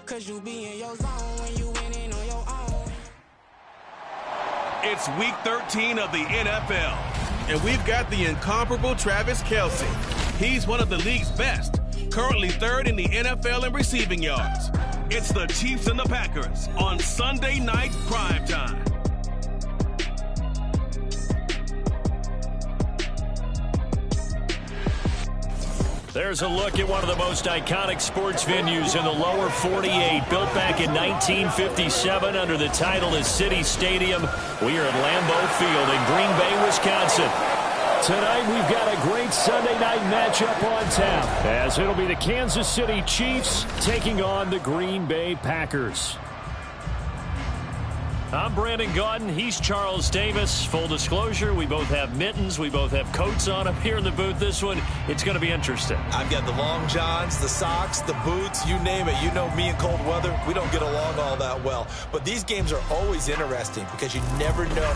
'cause you be in your zone when you winning on your own. It's week 13 of the NFL, and we've got the incomparable Travis Kelce. He's one of the league's best, currently third in the NFL in receiving yards. It's the Chiefs and the Packers on Sunday night primetime. There's a look at one of the most iconic sports venues in the lower 48, built back in 1957 under the title of City Stadium. We are at Lambeau Field in Green Bay, Wisconsin. Tonight we've got a great Sunday night matchup on tap, as it'll be the Kansas City Chiefs taking on the Green Bay Packers. I'm Brandon Gaudin. He's Charles Davis. Full disclosure, we both have mittens. We both have coats on up here in the booth. This one, it's going to be interesting. I've got the long johns, the socks, the boots, you name it. You know me in cold weather, we don't get along all that well. But these games are always interesting because you never know.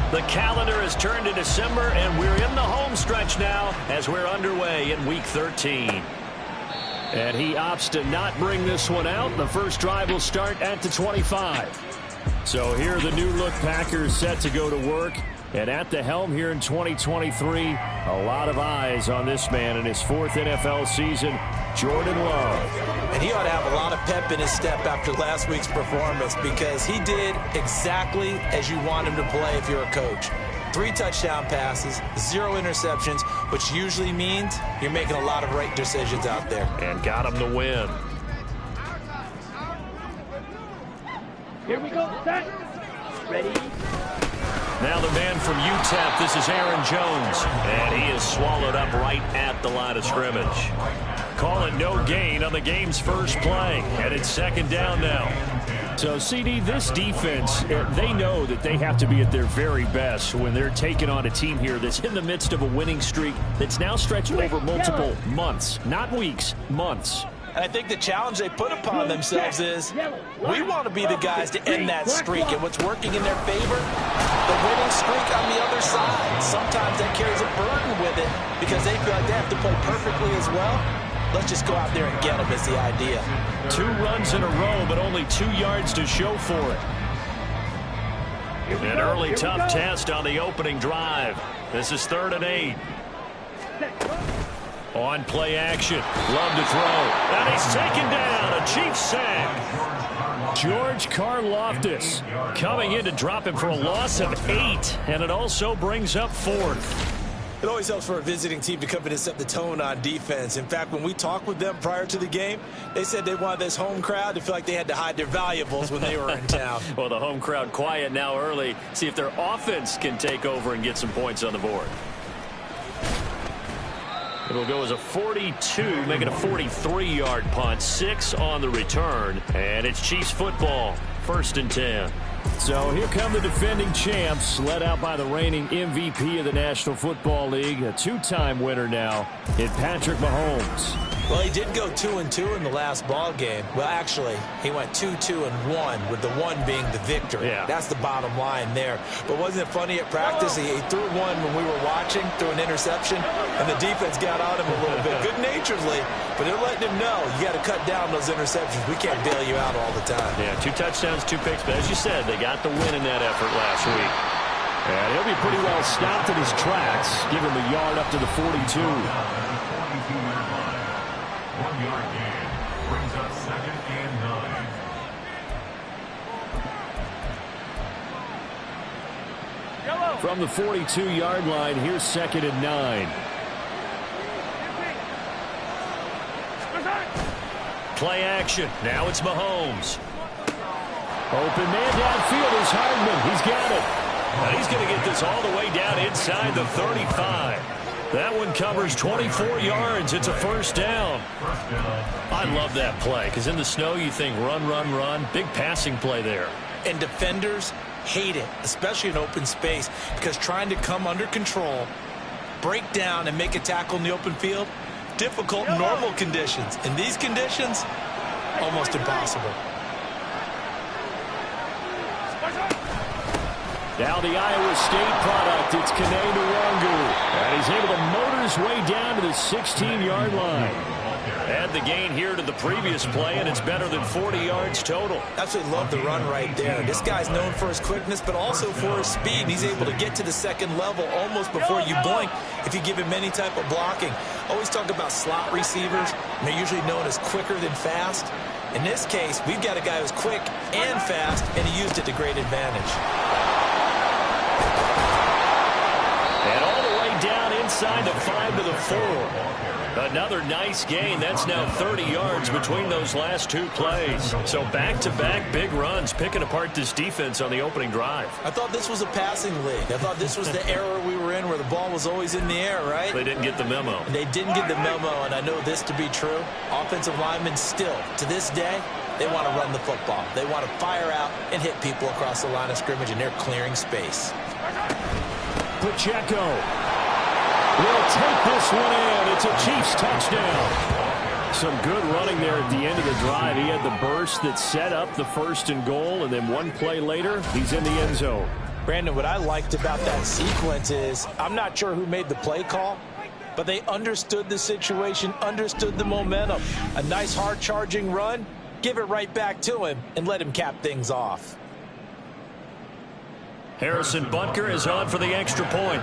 The calendar has turned to December, and we're in the home stretch now as we're underway in Week 13. And he opts to not bring this one out. The first drive will start at the 25. So here are the new-look Packers set to go to work. And at the helm here in 2023, a lot of eyes on this man in his fourth NFL season, Jordan Love. And he ought to have a lot of pep in his step after last week's performance because he did exactly as you want him to play if you're a coach. 3 touchdown passes, 0 interceptions, which usually means you're making a lot of right decisions out there. And got him the win. Here we go, set, ready. Now the man from UTEP, this is Aaron Jones, and he is swallowed up right at the line of scrimmage. Call it no gain on the game's first play, and it's second down now. So, CD, this defense, they know that they have to be at their very best when they're taking on a team here that's in the midst of a winning streak that's now stretched over multiple months, not weeks, months. And I think the challenge they put upon themselves is we want to be the guys to end that streak. And what's working in their favor, the winning streak on the other side. Sometimes that carries a burden with it because they feel like they have to play perfectly as well. Let's just go out there and get them is the idea. 2 runs in a row, but only 2 yards to show for it. An early tough test on the opening drive. This is 3rd and 8. On play action. Love to throw. And he's taken down. A Chiefs sack. George Karlaftis coming in to drop him for a loss of 8. And it also brings up 4th. It always helps for a visiting team to come in and set the tone on defense. In fact, when we talked with them prior to the game, they said they wanted this home crowd to feel like they had to hide their valuables when they were in town. Well, the home crowd quiet now early. See if their offense can take over and get some points on the board. It'll go as a 42, making a 43-yard punt. 6 on the return. And it's Chiefs football. 1st and 10. So here come the defending champs, led out by the reigning MVP of the National Football League, a 2-time winner now in Patrick Mahomes. Well, he did go 2-2 in the last ball game. Well, actually, he went 2-2-1, with the 1 being the victory. Yeah. That's the bottom line there. But wasn't it funny at practice? He threw one when we were watching, threw an interception, and the defense got on him a little bit, good-naturedly. But they're letting him know, you got to cut down those interceptions. We can't bail you out all the time. Yeah, 2 touchdowns, 2 picks. But as you said, they got the win in that effort last week. And he'll be pretty well stopped in his tracks. Give him a yard up to the 42. 1-yard gain brings up 2nd and 9. From the 42-yard line, here's 2nd and 9. Play action. Now it's Mahomes. Open man downfield is Hardman. He's got it. And he's going to get this all the way down inside the 35. That one covers 24 yards. It's a 1st down. I love that play because in the snow you think run, run, run. Big passing play there. And defenders hate it, especially in open space, because trying to come under control, break down, and make a tackle in the open field, difficult in normal conditions. In these conditions, almost impossible. Now the Iowa State product, it's Kene Nwangu. And he's able to motor his way down to the 16-yard line. Add the gain here to the previous play, and it's better than 40 yards total. Absolutely love the run right there. This guy's known for his quickness, but also for his speed. And he's able to get to the second level almost before you blink if you give him any type of blocking. Always talk about slot receivers. And they're usually known as quicker than fast. In this case, we've got a guy who's quick and fast, and he used it to great advantage. And all the way down inside the 5 to the 4. Another nice gain. That's now 30 yards between those last two plays. So back-to-back big runs, picking apart this defense on the opening drive. I thought this was a passing league. I thought this was the era we were in where the ball was always in the air, right? They didn't get the memo. And they didn't get the memo, and I know this to be true. Offensive linemen still, to this day, they want to run the football. They want to fire out and hit people across the line of scrimmage, and they're clearing space. Pacheco will take this one in. It's a Chiefs touchdown. Some good running there at the end of the drive. He had the burst that set up the 1st and goal, and then one play later, he's in the end zone. Brandon, what I liked about that sequence is I'm not sure who made the play call, but they understood the situation, understood the momentum. A nice hard-charging run, give it right back to him, and let him cap things off. Harrison Butker is on for the extra point.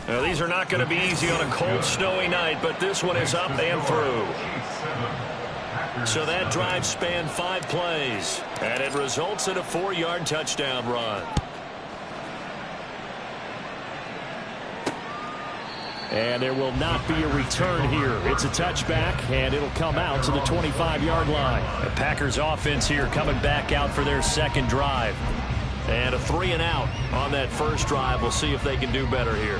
Now, these are not going to be easy on a cold, snowy night, but this one is up and through. So that drive spanned 5 plays, and it results in a 4-yard touchdown run. And there will not be a return here. It's a touchback, and it'll come out to the 25-yard line. The Packers offense here coming back out for their second drive. And a 3-and-out on that first drive. We'll see if they can do better here.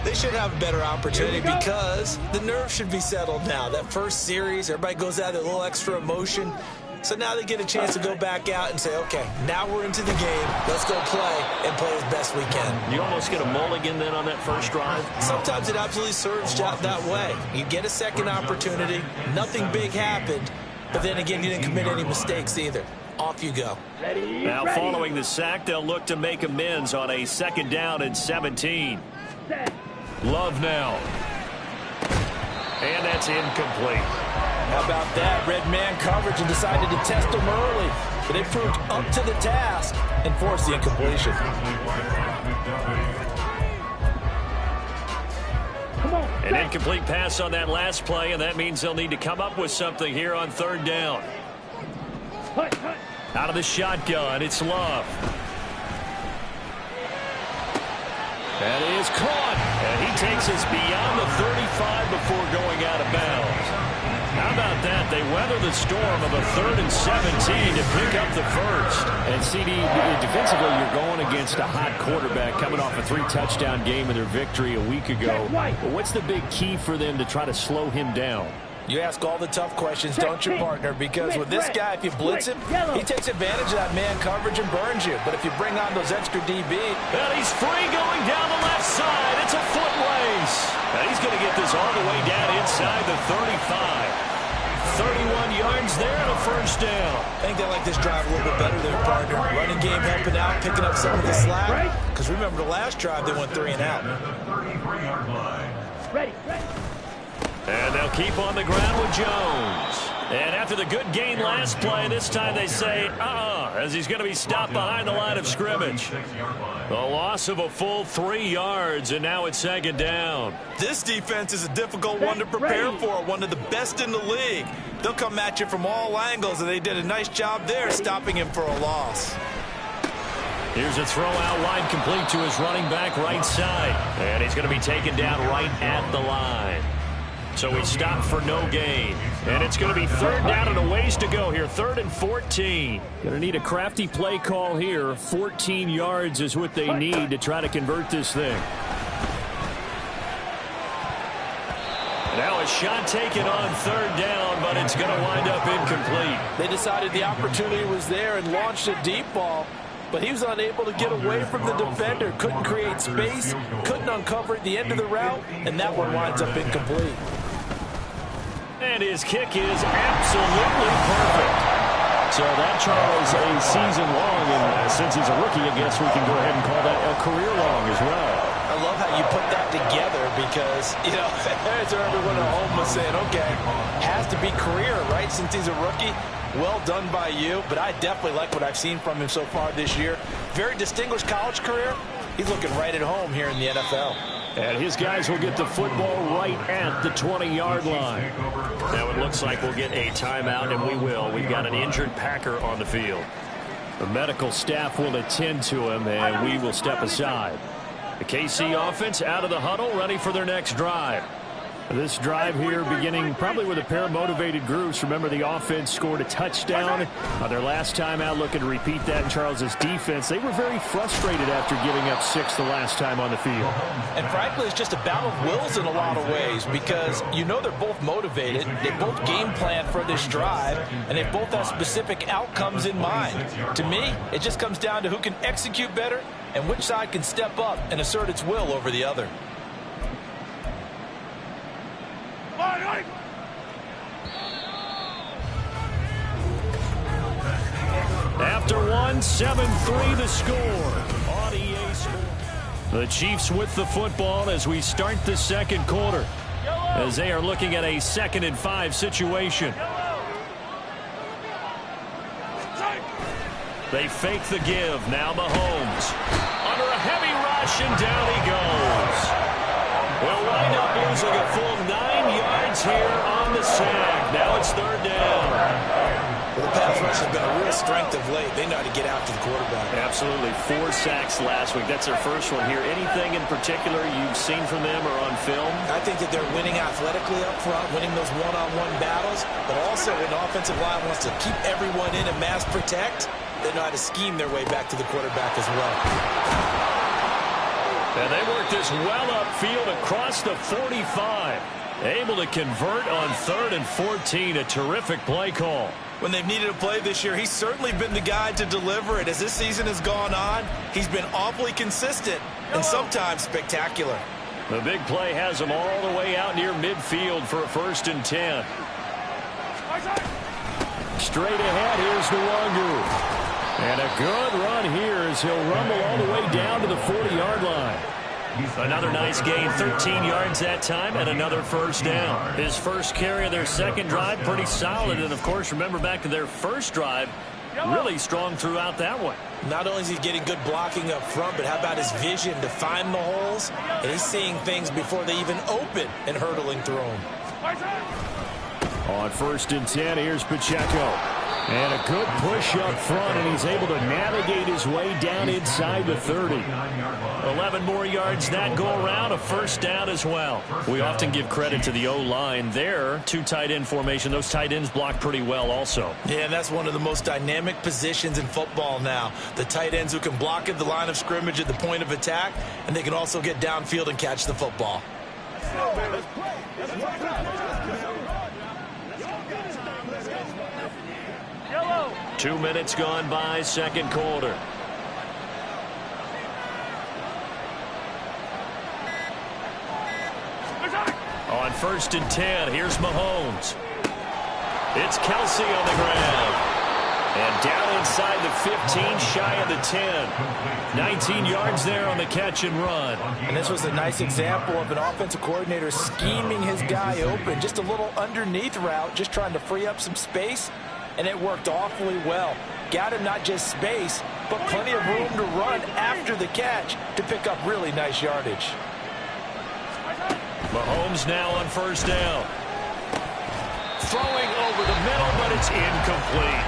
They should have a better opportunity because the nerves should be settled now. That first series, everybody goes out with a little extra emotion. So now they get a chance to go back out and say, okay, now we're into the game. Let's go play and play as best we can. You almost get a mulligan then on that first drive? Sometimes it absolutely serves out that way. You get a second opportunity. Nothing big happened. But then again, you didn't commit any mistakes either. Off you go. Now following the sack, they'll look to make amends on a 2nd down and 17. Love now. And that's incomplete. How about that? Red man coverage and decided to test him early. But they proved up to the task and forced the incompletion. An incomplete pass on that last play, and that means they'll need to come up with something here on 3rd down. Out of the shotgun, it's Love. That is caught. And he takes us beyond the 35 before going out of bounds. How about that? They weather the storm of a 3rd and 17 to pick up the first. And CD, defensively, you're going against a hot quarterback coming off a 3-touchdown game in their victory a week ago. But what's the big key for them to try to slow him down? You ask all the tough questions, don't you, partner? Because with this guy, if you blitz him, he takes advantage of that man coverage and burns you. But if you bring on those extra DB... And he's free going down the left side. It's a foot race. And he's going to get this all the way down inside the 35. 31 yards there and a 1st down. I think they like this drive a little bit better there, partner. Running game helping out, picking up some of the slack. Because remember, the last drive, they went 3-and-out. Ready. And they'll keep on the ground with Jones. And after the good gain last play, this time they say, as he's going to be stopped behind the line of scrimmage. The loss of a full 3 yards, and now it's 2nd down. This defense is a difficult one to prepare for, one of the best in the league. They'll come at you from all angles, and they did a nice job there stopping him for a loss. Here's a throw out wide complete to his running back right side. And he's going to be taken down right at the line. So he stopped for no gain. And it's going to be 3rd down and a ways to go here. 3rd and 14. Going to need a crafty play call here. 14 yards is what they need to try to convert this thing. Now a shot taken on third down, but it's going to wind up incomplete. They decided the opportunity was there and launched a deep ball, but he was unable to get away from the defender. Couldn't create space, couldn't uncover at the end of the route, and that one winds up incomplete. And his kick is absolutely perfect. So that, Charles, a season long, and since he's a rookie, I guess we can go ahead and call that a career long as well. I love how you put that together because, you know, as everyone at home was saying, okay, has to be career, right, since he's a rookie. Well done by you, but I definitely like what I've seen from him so far this year. Very distinguished college career. He's looking right at home here in the NFL. And his guys will get the football right at the 20-yard line. Now it looks like we'll get a timeout, and we will. We've got an injured Packer on the field. The medical staff will attend to him, and we will step aside. The KC offense out of the huddle, ready for their next drive. This drive here beginning probably with a pair of motivated groups. Remember, the offense scored a touchdown on their last time out. Looking to repeat that in Charles's defense. They were very frustrated after giving up 6 the last time on the field. And frankly, it's just a battle of wills in a lot of ways because you know they're both motivated. They both game plan for this drive, and they both have specific outcomes in mind. To me, it just comes down to who can execute better and which side can step up and assert its will over the other. After one, 7-3 the score on EA Sports. The Chiefs with the football as we start the second quarter, as they are looking at a 2nd and 5 situation. They fake the give. Now Mahomes under a heavy rush, and down he goes. We'll wind up losing a full 9 yards here on the sack. Now it's third down. Well, the pass rush has been a real strength of late. They know how to get after the quarterback. Absolutely. 4 sacks last week. That's their first one here. Anything in particular you've seen from them or on film? I think that they're winning athletically up front, winning those one-on-one battles, but also when the offensive line wants to keep everyone in and mass protect, they know how to scheme their way back to the quarterback as well. And they work this well upfield across the 45. Able to convert on 3rd and 14. A terrific play call. When they've needed a play this year, he's certainly been the guy to deliver it. As this season has gone on, he's been awfully consistent and sometimes spectacular. The big play has him all the way out near midfield for a 1st and 10. Straight ahead, here's Nwangu. And a good run here as he'll rumble all the way down to the 40-yard line. Another nice gain, 13 yards that time, and another 1st down. His first carry of their second drive, pretty solid. And, of course, remember back to their first drive, really strong throughout that one. Not only is he getting good blocking up front, but how about his vision to find the holes? And he's seeing things before they even open and hurdling through them. On 1st and 10, here's Pacheco. And a good push up front, and he's able to navigate his way down inside the 30. 11 more yards that go around, a 1st down as well. We often give credit to the O-line there. 2 tight end formation. Those tight ends block pretty well also. Yeah, and that's one of the most dynamic positions in football now. The tight ends who can block at the line of scrimmage at the point of attack, and they can also get downfield and catch the football. 2 minutes gone by, second quarter. On 1st and 10, here's Mahomes. It's Kelsey on the ground. And down inside the 15, shy of the 10. 19 yards there on the catch and run. And this was a nice example of an offensive coordinator scheming his guy open. Just a little underneath route, just trying to free up some space. And it worked awfully well. Got him not just space, but plenty of room to run after the catch to pick up really nice yardage. Mahomes now on 1st down. Throwing over the middle, but it's incomplete.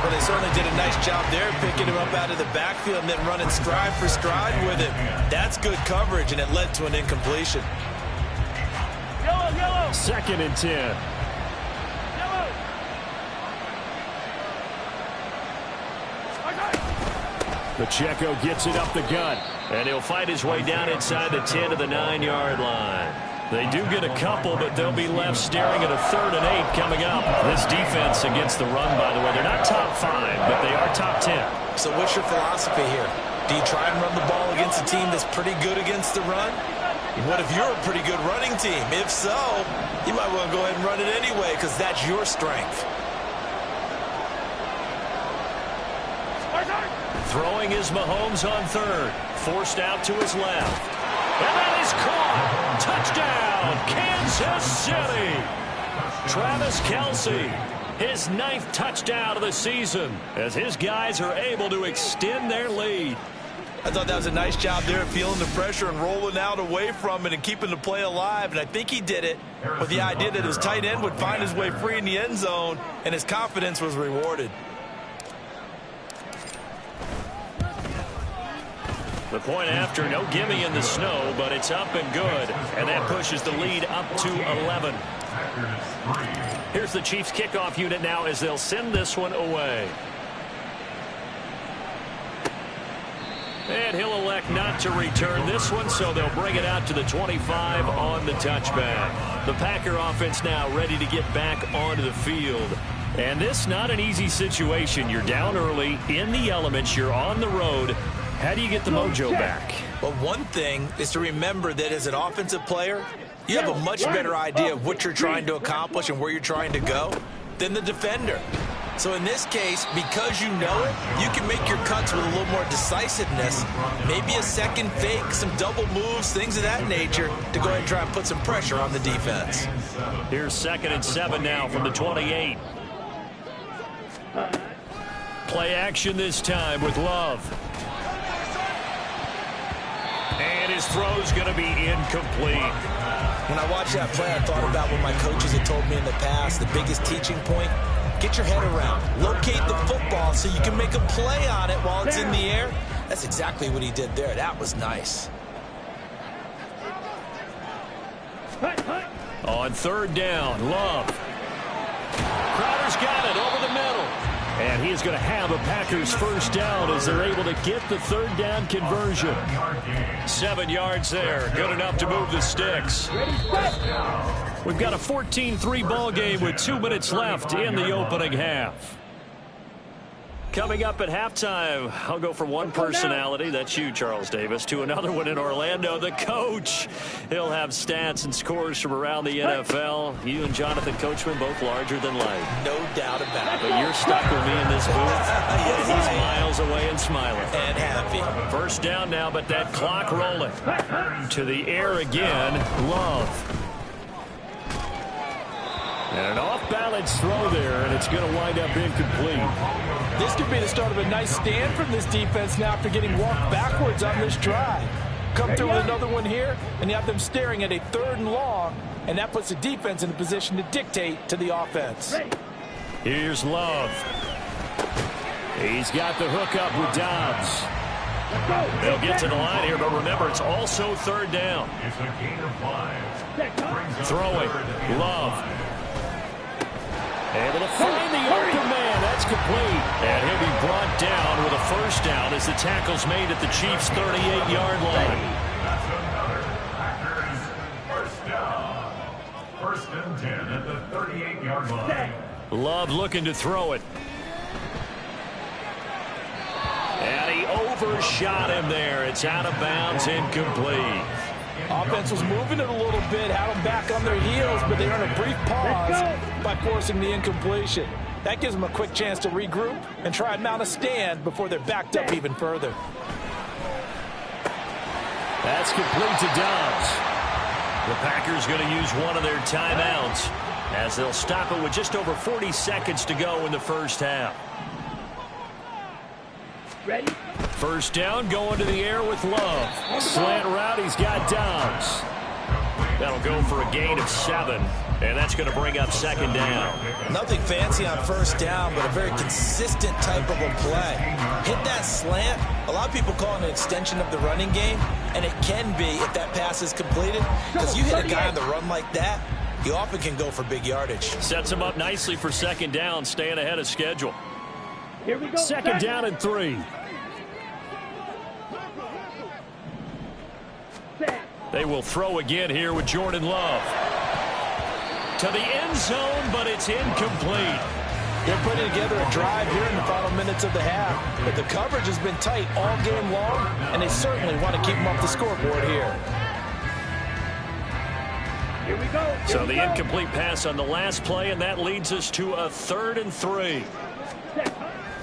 Well, they certainly did a nice job there, picking him up out of the backfield and then running stride for stride with him. That's good coverage, and it led to an incompletion. 2nd and 10. Pacheco gets it up the gut, and he'll fight his way down inside the 10 to the 9-yard line. They do get a couple, but they'll be left staring at a 3rd and 8 coming up. This defense against the run, by the way, they're not top 5, but they are top 10. So what's your philosophy here? Do you try and run the ball against a team that's pretty good against the run? What if you're a pretty good running team? If so, you might want to go ahead and run it anyway because that's your strength. Throwing is Mahomes on 3rd. Forced out to his left. And that is caught. Touchdown, Kansas City. Travis Kelce, his 9th touchdown of the season as his guys are able to extend their lead. I thought that was a nice job there of feeling the pressure and rolling out away from it and keeping the play alive. And I think he did it with the idea that his tight end would find his way free in the end zone, and his confidence was rewarded. The point after, no gimme in the snow, but it's up and good. And that pushes the lead up to 11. Here's the Chiefs kickoff unit now as they'll send this one away. And he'll elect not to return this one, so they'll bring it out to the 25 on the touchback. The Packer offense now ready to get back onto the field. And this not an easy situation. You're down early, in the elements, you're on the road. How do you get the mojo back? Well, one thing is to remember that as an offensive player, you have a much better idea of what you're trying to accomplish and where you're trying to go than the defender. So in this case, because you know it, you can make your cuts with a little more decisiveness, maybe a second fake, some double moves, things of that nature, to go ahead and try and put some pressure on the defense. Here's 2nd and 7 now from the 28. Play action this time with Love. And his throw's going to be incomplete. When I watched that play, I thought about what my coaches had told me in the past. The biggest teaching point, get your head around. Locate the football so you can make a play on it while it's in the air. That's exactly what he did there. That was nice. On 3rd down, Love. Crowder's got it over the middle. And he is going to have a Packers 1st down as they're able to get the 3rd down conversion. 7 yards there. Good enough to move the sticks. We've got a 14-3 ball game with 2 minutes left in the opening half. Coming up at halftime, I'll go from one personality, that's you, Charles Davis, to another one in Orlando, the coach. He'll have stats and scores from around the NFL. You and Jonathan Coachman, both larger than life. No doubt about it. But you're stuck with me in this booth. He's miles away and smiling. And happy. 1st down now, but that clock rolling. To the air again, Love. And an off-balance throw there, and it's going to wind up incomplete. This could be the start of a nice stand from this defense now after getting walked backwards on this drive. Come through with another one here, and you have them staring at a 3rd and long, and that puts the defense in a position to dictate to the offense. Here's Love. He's got the hook up with Dobbs. They'll get to the line here, but remember, it's also 3rd down. It's a gain of 5. Throwing. Love. Able to find the open man. That's complete. And he'll be brought down with a 1st down as the tackle's made at the Chiefs' 38-yard line. That's another Packers 1st down. 1st and 10 at the 38-yard line. Love looking to throw it. And he overshot him there. It's out of bounds, incomplete. Offense was moving it a little bit, had them back on their heels, but they earned a brief pause by forcing the incompletion. That gives them a quick chance to regroup and try and mount a stand before they're backed up even further. That's complete to Dobbs. The Packers going to use one of their timeouts as they'll stop it with just over 40 seconds to go in the 1st half. Ready? 1st down, going to the air with Love. Slant route, he's got Dobbs. That'll go for a gain of 7, and that's going to bring up 2nd down. Nothing fancy on 1st down, but a very consistent type of a play. Hit that slant. A lot of people call it an extension of the running game, and it can be if that pass is completed. Because you hit a guy on the run like that, you often can go for big yardage. Sets him up nicely for 2nd down, staying ahead of schedule. Here we go. 2nd down and 3. Set. They will throw again here with Jordan Love. To the end zone, but it's incomplete. They're putting together a drive here in the final minutes of the half, but the coverage has been tight all game long, and they certainly want to keep them off the scoreboard here. Here we go. So the incomplete pass on the last play, and that leads us to a 3rd and 3.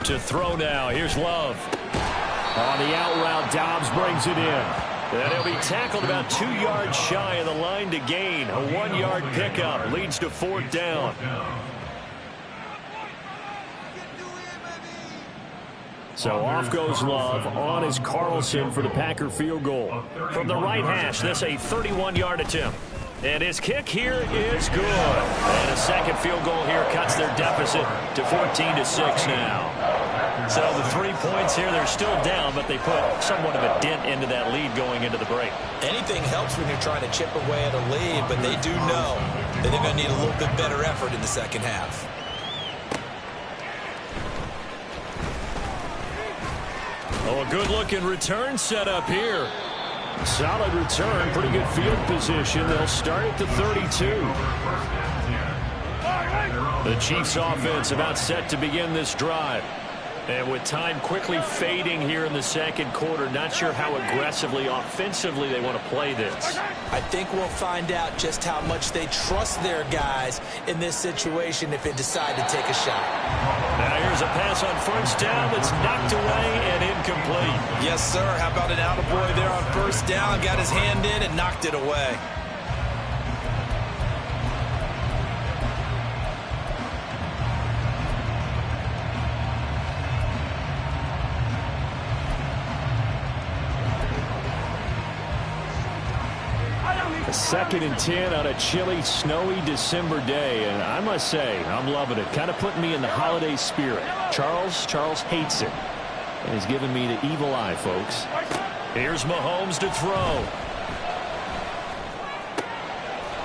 To throw now. Here's Love. On the out route, Dobbs brings it in. And he'll be tackled about 2 yards shy of the line to gain. A 1-yard pickup leads to 4th down. So off goes Love. On is Carlson for the Packer field goal. From the right hash, this a 31-yard attempt. And his kick here is good. And a second field goal here cuts their deficit to 14-6 now. So the 3 points here, they're still down, but they put somewhat of a dent into that lead going into the break. Anything helps when you're trying to chip away at a lead, but they do know that they're going to need a little bit better effort in the second half. Oh, a good-looking return set up here. Solid return, pretty good field position. They'll start at the 32. The Chiefs offense about set to begin this drive. And with time quickly fading here in the second quarter, not sure how aggressively, offensively they want to play this. I think we'll find out just how much they trust their guys in this situation if they decide to take a shot. Now here's a pass on first down that's knocked away and incomplete. Yes, sir. How about an attaboy there on first down? Got his hand in and knocked it away. Second and 10 on a chilly, snowy December day, and I must say, I'm loving it. Kind of putting me in the holiday spirit. Charles hates it, and he's giving me the evil eye, folks. Here's Mahomes to throw.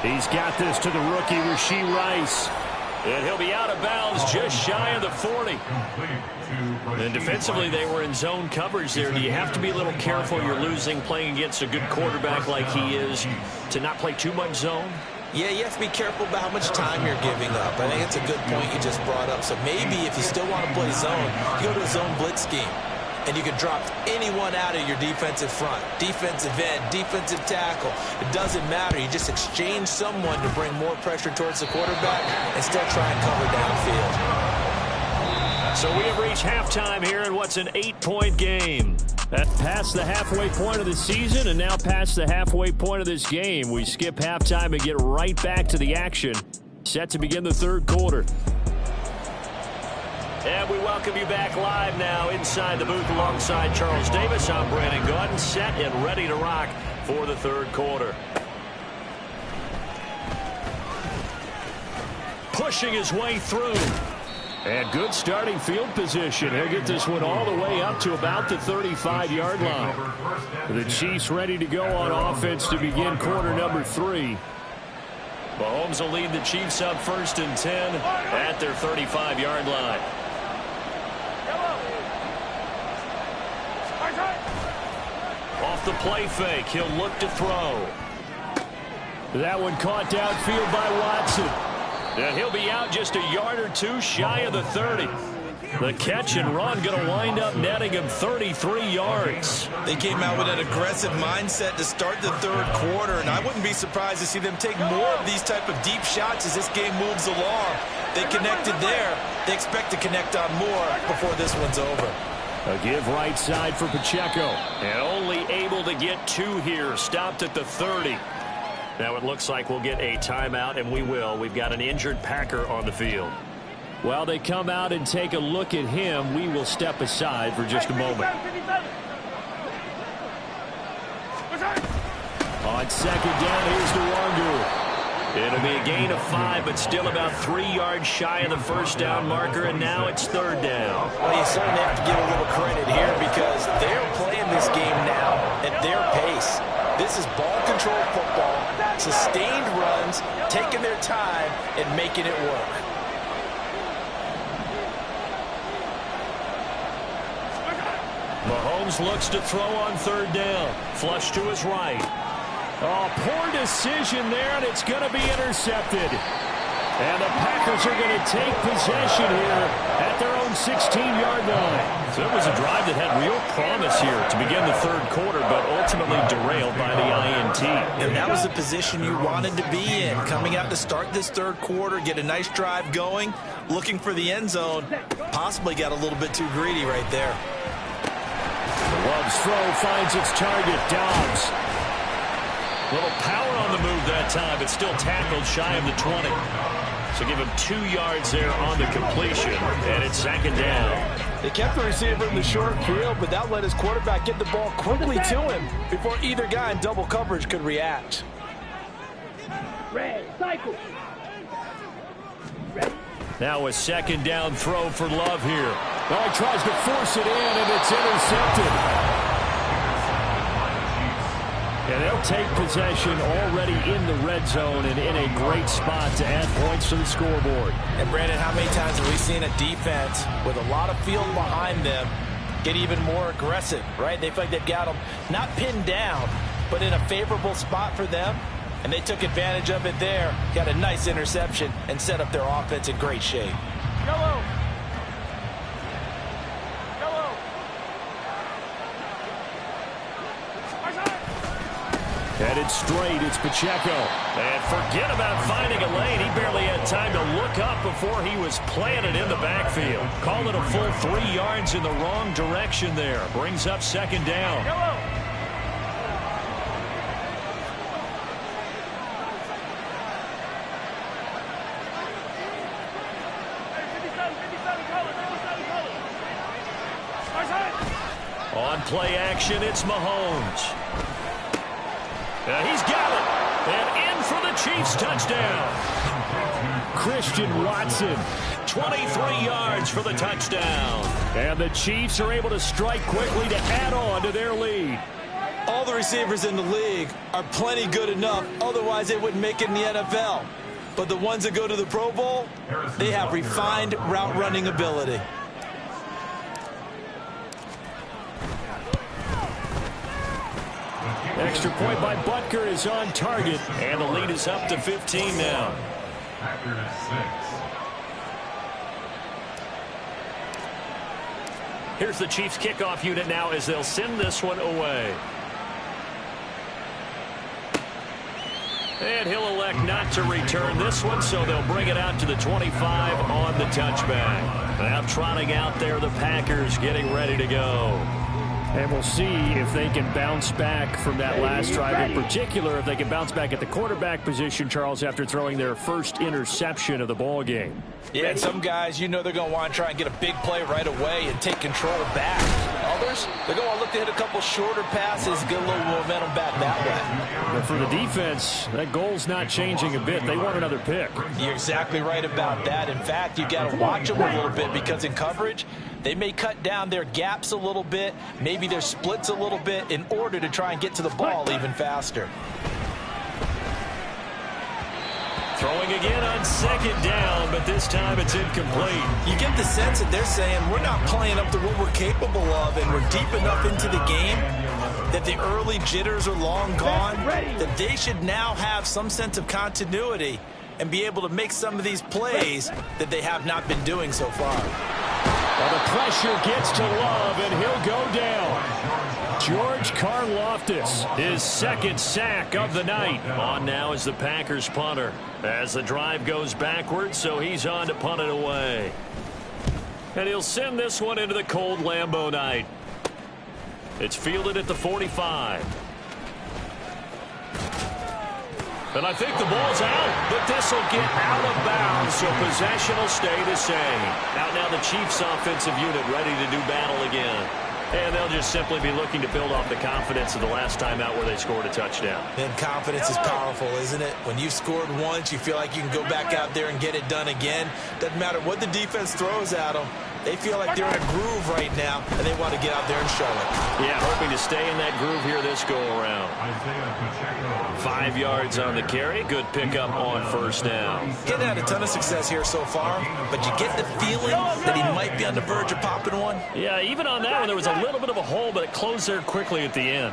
He's got this to the rookie, Rashee Rice. And he'll be out of bounds just shy of the 40. And defensively, they were in zone coverage there. Do you have to be a little careful? You're losing playing against a good quarterback like he is to not play too much zone? Yeah, you have to be careful about how much time you're giving up. I think it's a good point you just brought up. So maybe if you still want to play zone, you go to a zone blitz scheme. And you can drop anyone out of your defensive front, defensive end, defensive tackle. It doesn't matter. You just exchange someone to bring more pressure towards the quarterback and still try and cover downfield. So we have reached halftime here in what's an 8-point game. Past the halfway point of the season and now past the halfway point of this game. We skip halftime and get right back to the action. Set to begin the third quarter. And we welcome you back live now inside the booth alongside Charles Davis. I'm Brandon Gordon, set and ready to rock for the third quarter. Pushing his way through. And good starting field position. He'll get this one all the way up to about the 35-yard line. The Chiefs ready to go on offense to begin quarter number 3. Mahomes will lead the Chiefs up 1st and 10 at their 35-yard line. Off the play fake, he'll look to throw. That one caught downfield by Watson. And he'll be out just a yard or two shy of the 30. The catch and run going to wind up netting him 33 yards. They came out with an aggressive mindset to start the third quarter, and I wouldn't be surprised to see them take more of these type of deep shots as this game moves along. They connected there. They expect to connect on more before this one's over. A give right side for Pacheco. And only able to get 2 here. Stopped at the 30. Now it looks like we'll get a timeout, and we will. We've got an injured Packer on the field. While they come out and take a look at him, we will step aside for just a moment. On second down, here's Nwangu. It'll be a gain of 5, but still about 3 yards shy of the first down marker, and now it's third down. Well, you certainly have to give a little credit here because they're playing this game now at their pace. This is ball control football, sustained runs, taking their time and making it work. Mahomes looks to throw on third down. Flush to his right. Oh, poor decision there, and it's going to be intercepted. And the Packers are going to take possession here at their own 16-yard line. So it was a drive that had real promise here to begin the third quarter, but ultimately derailed by the INT. And that was the position you wanted to be in. Coming out to start this third quarter, get a nice drive going, looking for the end zone. Possibly got a little bit too greedy right there. Love's throw finds its target, Dobbs. Little power on the move that time, but still tackled shy of the 20. So give him 2 yards there on the completion, and it's second down. They kept the receiver in the short field, but that let his quarterback get the ball quickly to him before either guy in double coverage could react. Red, cycle. Ready. Now a second down throw for Love here. Well, he tries to force it in, and it's intercepted. And they'll take possession already in the red zone and in a great spot to add points to the scoreboard. And, Brandon, how many times have we seen a defense with a lot of field behind them get even more aggressive, right? They feel like they've got them not pinned down, but in a favorable spot for them, and they took advantage of it there, got a nice interception, and set up their offense in great shape. Yellow. Headed straight, it's Pacheco. And forget about finding a lane. He barely had time to look up before he was planted in the backfield. Call it a full 3 yards in the wrong direction there. Brings up second down. On play action, it's Mahomes. He's got it. And in for the Chiefs touchdown. Christian Watson. 23 yards for the touchdown. And the Chiefs are able to strike quickly to add on to their lead. All the receivers in the league are plenty good enough. Otherwise, they wouldn't make it in the NFL. But the ones that go to the Pro Bowl, they have refined route running ability. Extra point by Butker is on target, and the lead is up to 15 now. Packers 6. Here's the Chiefs kickoff unit now as they'll send this one away. And he'll elect not to return this one, so they'll bring it out to the 25 on the touchback. Now trotting out there, the Packers getting ready to go. And we'll see if they can bounce back from that last drive in particular, if they can bounce back at the quarterback position, Charles, after throwing their first interception of the ball game. Yeah, and some guys, you know they're going to want to try and get a big play right away and take control back. Others, they're going to look to hit a couple shorter passes, get a little momentum back that way. But for the defense, that goal's not changing a bit. They want another pick. You're exactly right about that. In fact, you've got to watch them a little bit because in coverage, they may cut down their gaps a little bit, maybe their splits a little bit in order to try and get to the ball even faster. Throwing again on second down, but this time it's incomplete. You get the sense that they're saying we're not playing up to what we're capable of, and we're deep enough into the game that the early jitters are long gone, that they should now have some sense of continuity and be able to make some of these plays that they have not been doing so far. Well, the pressure gets to Love, and he'll go down. George Karlaftis, his second sack of the night. On now is the Packers punter as the drive goes backwards, so he's on to punt it away. And he'll send this one into the cold Lambeau night. It's fielded at the 45. And I think the ball's out, but this will get out of bounds, so possession will stay the same. Out now the Chiefs offensive unit ready to do battle again. And they'll just simply be looking to build off the confidence of the last time out where they scored a touchdown. And confidence is powerful, isn't it? When you've scored once, you feel like you can go back out there and get it done again. Doesn't matter what the defense throws at them. They feel like they're in a groove right now, and they want to get out there and show it. Yeah, hoping to stay in that groove here this go-around. 5 yards on the carry. Good pickup on first down. Getting had a ton of success here so far, but you get the feeling that he might be on the verge of popping one. Yeah, even on that one, there was a little bit of a hole, but it closed there quickly at the end.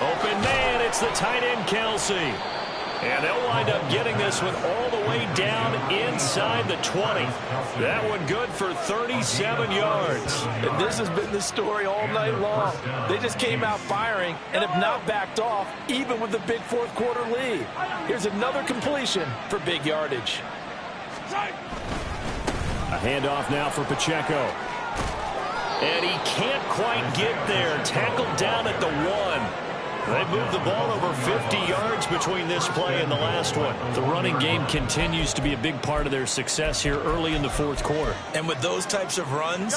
Open man, it's the tight end, Kelsey. And they'll wind up getting this one all the way down inside the 20. That one good for 37 yards. And this has been the story all night long. They just came out firing and have not backed off, even with the big fourth quarter lead. Here's another completion for big yardage. A handoff now for Pacheco. And he can't quite get there. Tackled down at the 1. They moved the ball over 50 yards between this play and the last one. The running game continues to be a big part of their success here early in the fourth quarter. And with those types of runs,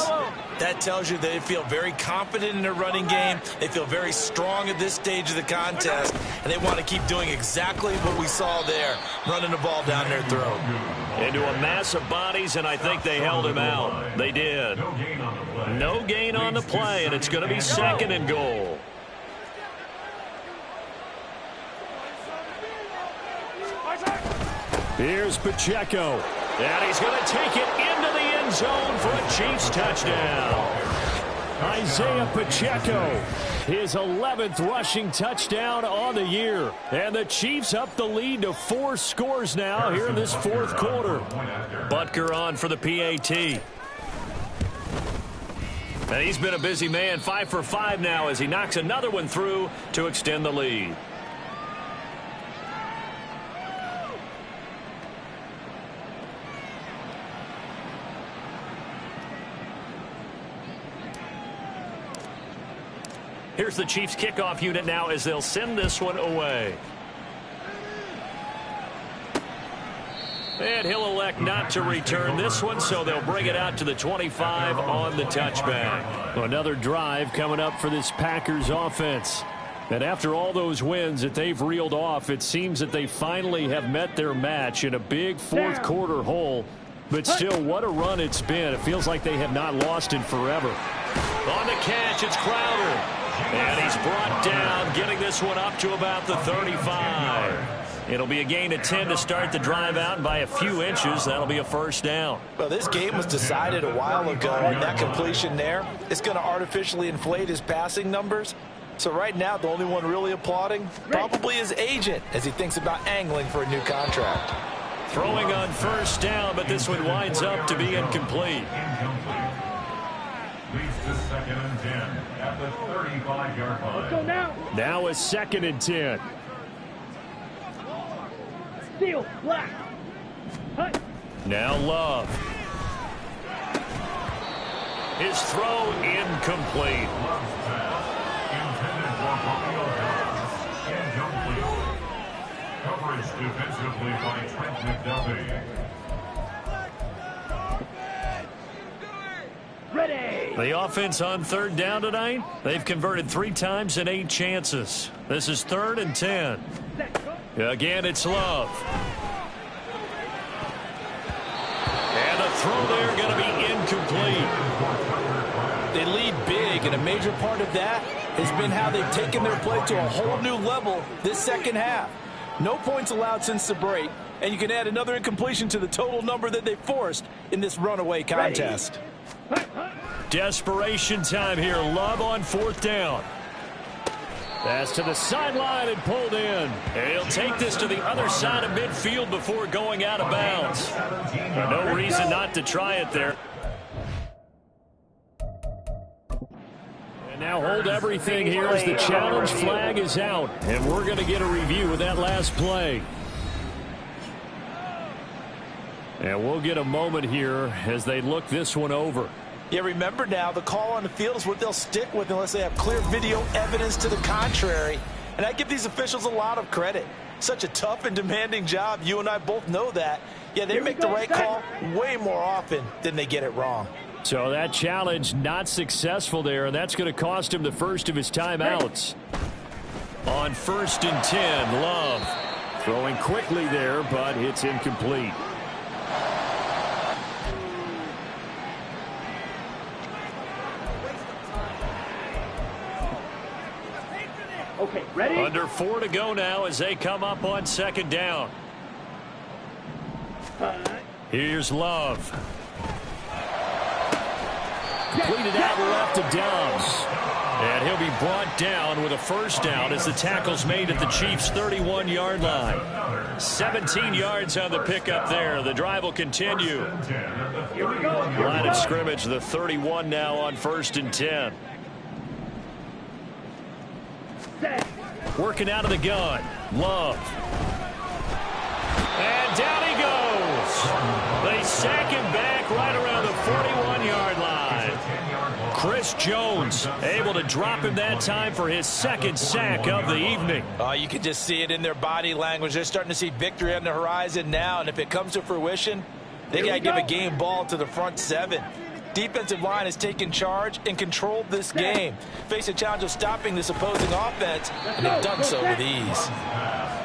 that tells you they feel very confident in their running game. They feel very strong at this stage of the contest, and they want to keep doing exactly what we saw there, running the ball down their throat. Into a mass of bodies, and I think they held him out. They did. No gain on the play, and it's going to be 2nd and goal. Here's Pacheco. And he's going to take it into the end zone for a Chiefs touchdown. Isaiah Pacheco, his 11th rushing touchdown on the year. And the Chiefs up the lead to 4 scores now here in this fourth quarter. Butker on for the PAT. And he's been a busy man, 5 for 5 now as he knocks another one through to extend the lead. Here's the Chiefs kickoff unit now as they'll send this one away. And he'll elect not to return this one, so they'll bring it out to the 25 on the touchback. Another drive coming up for this Packers offense. And after all those wins that they've reeled off, it seems that they finally have met their match in a big fourth quarter hole. But still, what a run it's been. It feels like they have not lost in forever. On the catch, it's Crowder. And he's brought down, getting this one up to about the 35. It'll be a gain of 10 to start the drive out, and by a few inches, that'll be a first down. Well, this game was decided a while ago, and that completion there is going to artificially inflate his passing numbers. So right now, the only one really applauding probably his agent as he thinks about angling for a new contract. Throwing on first down, but this one winds up to be incomplete. Leads to 2nd and 10 at the 35-yard line. Let's go now. Now it's 2nd and 10. Steel, black. Hut. Now Love. His throw incomplete. Love's pass intended for Romeo Dobbs. Incomplete. Coverage defensively by Trent McDuffie. Ready. The offense on 3rd down tonight, they've converted 3 times in 8 chances. This is 3rd and 10. Again, it's Love. And the throw there going to be incomplete. They lead big, and a major part of that has been how they've taken their play to a whole new level this second half. No points allowed since the break, and you can add another incompletion to the total number that they forced in this runaway contest. Desperation time here. Love on 4th down. Pass to the sideline and pulled in. And he'll take this to the other side of midfield before going out of bounds. No reason not to try it there. And now hold everything here as the challenge flag is out. And we're going to get a review of that last play. And we'll get a moment here as they look this one over. Yeah, remember now, the call on the field is what they'll stick with unless they have clear video evidence to the contrary. And I give these officials a lot of credit. Such a tough and demanding job. You and I both know that. Yeah, they make the right call way more often than they get it wrong. So that challenge not successful there, and that's going to cost him the first of his timeouts. On 1st and 10, Love. Throwing quickly there, but it's incomplete. Okay, ready? Under 4 to go now as they come up on 2nd down. Here's Love. Completed out left to Dobbs. And he'll be brought down with a first down as the tackle's made at the Chiefs' 31-yard line. 17 yards on the pickup there. The drive will continue. Line of scrimmage, the 31 now on 1st and 10. Working out of the gun. Love. And down he goes. They sack him back right around the 41-yard line. Chris Jones able to drop him that time for his second sack of the evening. You can just see it in their body language. They're starting to see victory on the horizon now, and if it comes to fruition, they got to give a game ball to the front seven. Defensive line has taken charge and controlled this game. Face a challenge of stopping this opposing offense, and they've done so with ease.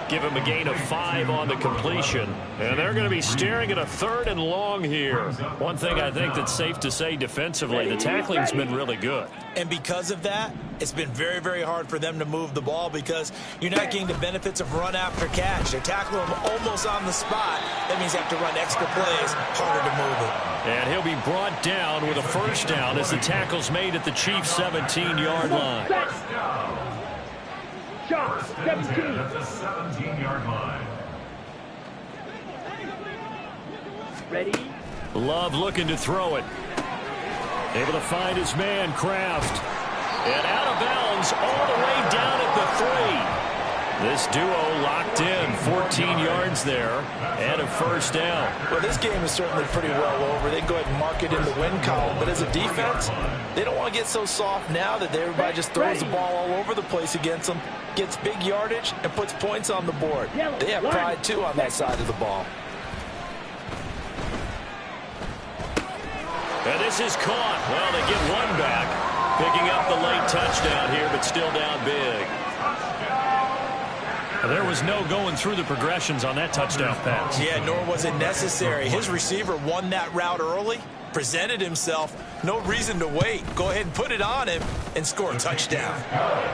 Give him a gain of 5 on the completion. And they're going to be staring at a 3rd and long here. One thing I think that's safe to say defensively, the tackling's been really good. And because of that, it's been very, very hard for them to move the ball because you're not getting the benefits of run after catch. They're tackling them almost on the spot. That means they have to run extra plays, harder to move it. And he'll be brought down with a first down as the tackle's made at the Chiefs' 17-yard line. First and 10 at the 17-yard line. Ready? Love looking to throw it. Able to find his man, Kraft. And out of bounds all the way down at the 3. This duo locked in, 14 yards there, and a first down. Well, this game is certainly pretty well over. They can go ahead and mark it in the win column, but as a defense, they don't want to get so soft now that everybody just throws the ball all over the place against them, gets big yardage, and puts points on the board. They have pride, too, on that side of the ball. And this is caught. Well, they get one back, picking up the late touchdown here, but still down big. There was no going through the progressions on that touchdown pass. Yeah, nor was it necessary. His receiver won that route early, presented himself, no reason to wait. Go ahead and put it on him and score a touchdown.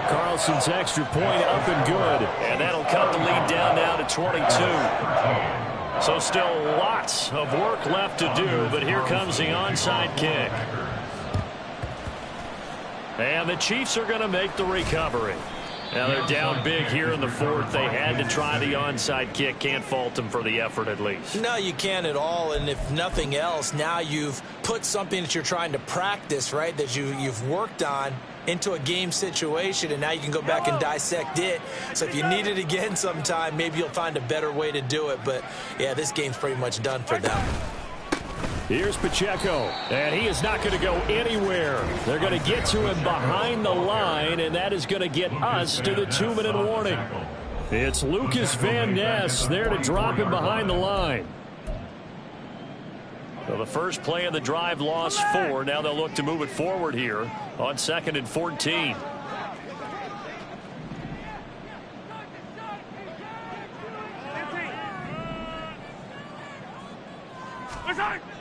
Carlson's extra point up and good. And that'll cut the lead down now to 22. So still lots of work left to do, but here comes the onside kick. And the Chiefs are going to make the recovery. Now they're down big here in the 4th. They had to try the onside kick. Can't fault them for the effort at least. No, you can't at all. And if nothing else, now you've put something that you're trying to practice, right, that you've worked on into a game situation, and now you can go back and dissect it. So if you need it again sometime, maybe you'll find a better way to do it. But, yeah, this game's pretty much done for them. Here's Pacheco, and he is not going to go anywhere. They're going to get to him behind the line, and that is going to get us to the 2-minute warning. It's Lucas Van Ness there to drop him behind the line. So the first play of the drive lost 4. Now they'll look to move it forward here on 2nd and 14.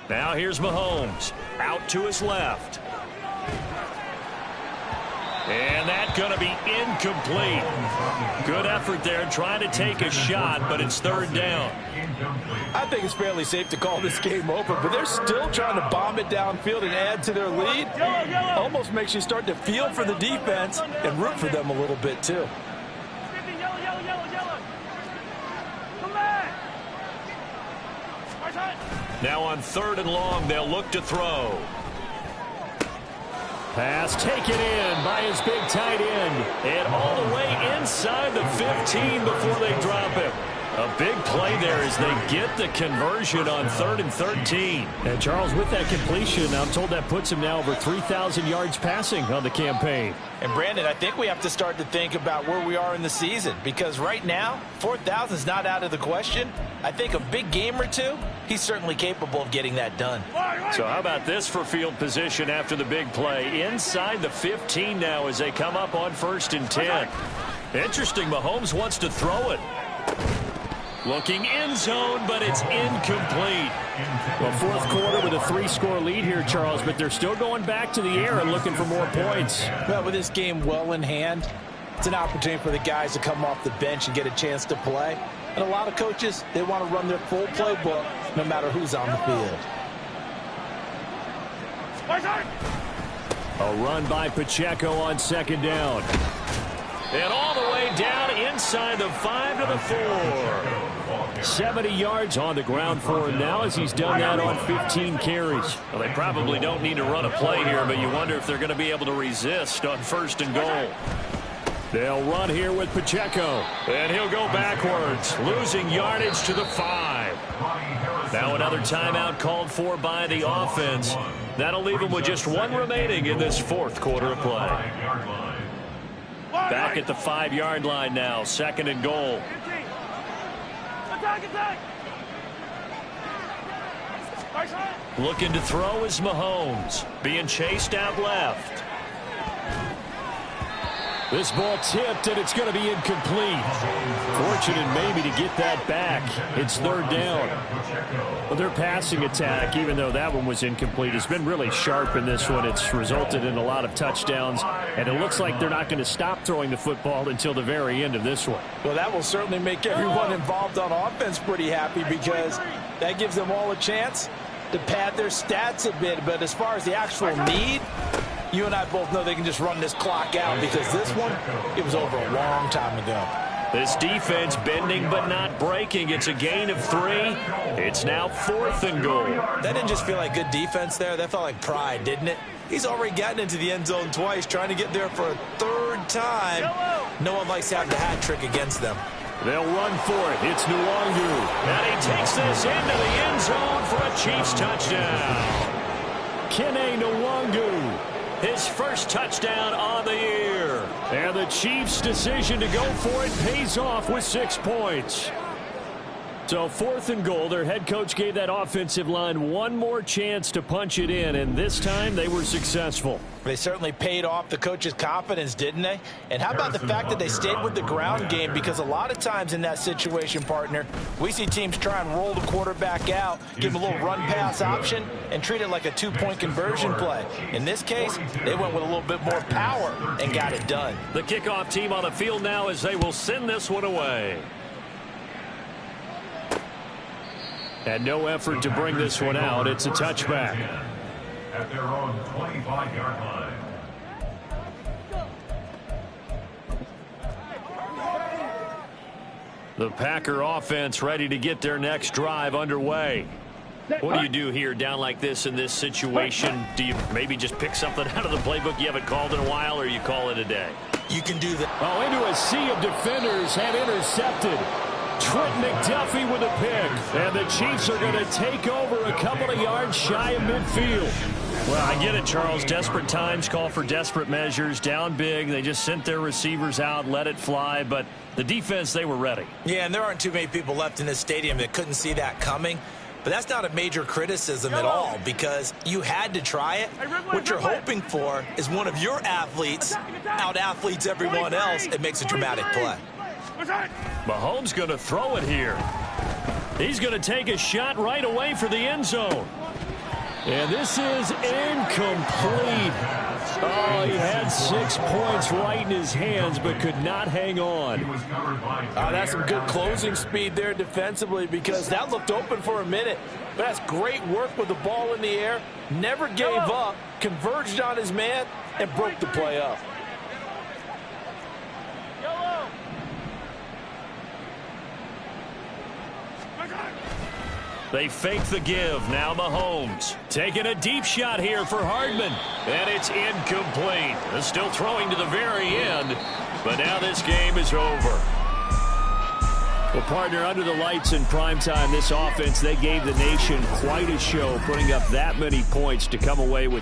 Now here's Mahomes out to his left. And that's going to be incomplete. Good effort there trying to take a shot, but it's 3rd down. I think it's fairly safe to call this game over, but they're still trying to bomb it downfield and add to their lead. Almost makes you start to feel for the defense and root for them a little bit, too. Now on 3rd and long, they'll look to throw. Pass taken in by his big tight end. And all the way inside the 15 before they drop him. A big play there as they get the conversion on 3rd and 13. And Charles, with that completion, I'm told that puts him now over 3,000 yards passing on the campaign. And Brandon, I think we have to start to think about where we are in the season, because right now 4,000 is not out of the question. I think a big game or two, he's certainly capable of getting that done. So how about this for field position after the big play? Inside the 15 now as they come up on 1st and 10. Interesting, Mahomes wants to throw it. Looking end zone, but it's incomplete. Well, 4th quarter with a 3-score lead here, Charles, but they're still going back to the air and looking for more points. Well, with this game well in hand, it's an opportunity for the guys to come off the bench and get a chance to play. And a lot of coaches, they want to run their full playbook no matter who's on the field. A run by Pacheco on second down. And all the way down inside the 5 to the 4. 70 yards on the ground for him now as he's done that on 15 carries. Well, they probably don't need to run a play here, but you wonder if they're going to be able to resist on 1st and goal. They'll run here with Pacheco. And he'll go backwards, losing yardage to the 5. Now another timeout called for by the offense. That'll leave them with just 1 remaining in this 4th quarter of play. Back at the 5-yard line now, 2nd and goal. Looking to throw is Mahomes, being chased out left. This ball tipped, and it's going to be incomplete. Fortunate maybe to get that back. It's 3rd down. Well, their passing attack, even though that one was incomplete, has been really sharp in this one. It's resulted in a lot of touchdowns, and it looks like they're not going to stop throwing the football until the very end of this one. Well, that will certainly make everyone involved on offense pretty happy because that gives them all a chance to pad their stats a bit. But as far as the actual need, you and I both know they can just run this clock out because this one, it was over a long time ago. This defense bending but not breaking. It's a gain of 3. It's now 4th and goal. That didn't just feel like good defense there. That felt like pride, didn't it? He's already gotten into the end zone twice, trying to get there for a 3rd time. No one likes to have the hat trick against them. They'll run for it. It's Nwangu. And he takes this into the end zone for a Chiefs touchdown. Kene Nwangu. His first touchdown on the year. And the Chiefs' decision to go for it pays off with 6 points. So 4th and goal, their head coach gave that offensive line 1 more chance to punch it in, and this time they were successful. They certainly paid off the coach's confidence, didn't they? And how about the fact that they stayed with the ground game? Because a lot of times in that situation, partner, we see teams try and roll the quarterback out, give him a little run-pass option, and treat it like a 2-point conversion play. In this case, they went with a little bit more power and got it done. The kickoff team on the field now as they will send this one away. And no effort to bring this one out. It's a touchback. At their own 25-yard line. The Packer offense ready to get their next drive underway. What do you do here down like this in this situation? Do you maybe just pick something out of the playbook you haven't called in a while, or you call it a day? You can do that. Oh, into a sea of defenders have intercepted. Trent McDuffie with a pick. And the Chiefs are going to take over a couple of yards shy of midfield. Well, I get it, Charles. Desperate times call for desperate measures. Down big. They just sent their receivers out, let it fly. But the defense, they were ready. Yeah, and there aren't too many people left in this stadium that couldn't see that coming. But that's not a major criticism at all because you had to try it. What you're hoping for is one of your athletes out-athletes everyone else and makes a dramatic play. Mahomes going to throw it here. He's going to take a shot right away for the end zone. And this is incomplete. Oh, he had 6 points right in his hands, but could not hang on. That's some good closing speed there defensively because that looked open for a minute. But that's great work with the ball in the air. Never gave up, converged on his man, and broke the play up. They fake the give. Now Mahomes taking a deep shot here for Hardman. And it's incomplete. They're still throwing to the very end. But now this game is over. Well, partner, under the lights in primetime, this offense, they gave the nation quite a show, putting up that many points to come away with